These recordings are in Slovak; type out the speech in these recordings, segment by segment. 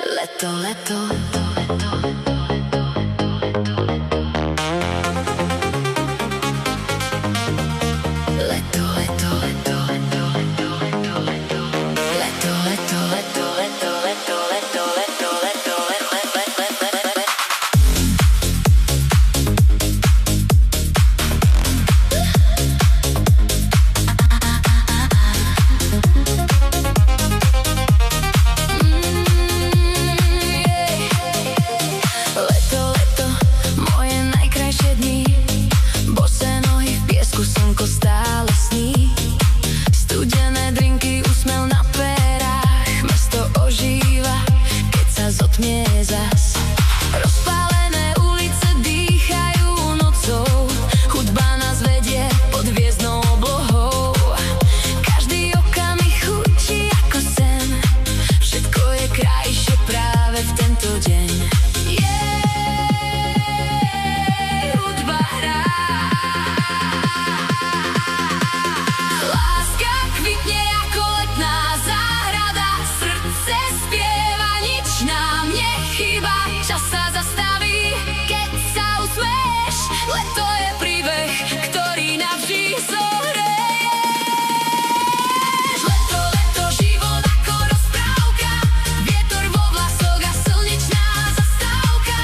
Leto, leto. Leto, leto, leto, leto, leto, leto, leto. Leto, leto, leto, leto, leto, leto, leto, leto, stále sní. Studené drinky, úsmev na perách. Mesto ožíva, keď sa zotmie zas. Rozpálené ulice dýchajú nocou. Hudba nás vedie pod hviezdnou oblohou. Každý okamih chutí ako sen. Všetko je krajšie práve v tento deň. Hudba hrá. Čas sa zastaví, keď sa usmieš. Leto je príbeh, ktorý navždy zohrieš. Leto, leto, život ako rozprávka. Vietor vo vlasoch a slnečná zastávka.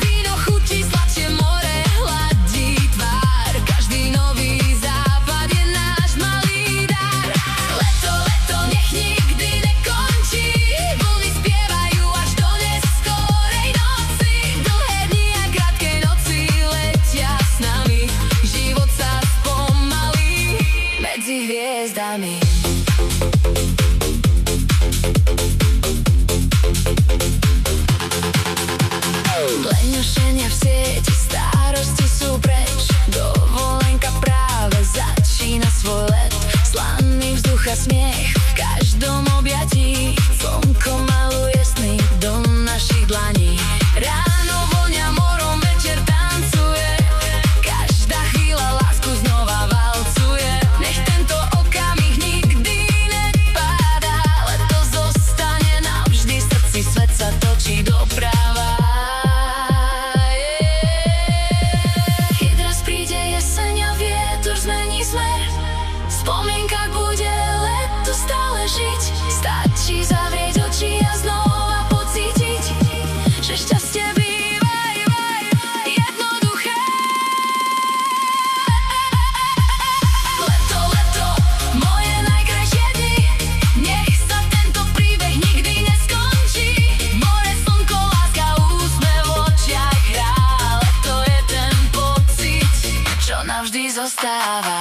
Víno chutí, sladšie more hladí tvár. Každý nový západ je náš malý dar. Leto, leto, nech nikdy nekončí. Vlny spievajú až do neskorej noci. Dlhé dni a krátke noci letia s nami. Život sa spomalí medzi hviezdami. Leňošenia v sieti, starosti sú preč. Dovolenka práve začína svoj let. Slaný vzduch a smiech v každom objatí. Slnko maluje sny do našich dlaní. Ráno vonia morom, večer tancuje. Každá chvíľa lásku znova valcuje. Nech tento okamih nikdy nepáda. Leto zostane navždy v srdci, svet sa točí doprava. Keď raz príde jeseň a vietor zmení smer, v spomienkach bude leto stále žiť. Stačí zavrieť oči a znova pocítiť, že šťastie býva jednoduché. Leto, leto, moje najkrajšie dni. Nech sa tento príbeh nikdy neskončí. More, slnko, láska, úsmev v očiach hrá. Leto je ten pocit, čo navždy zostáva.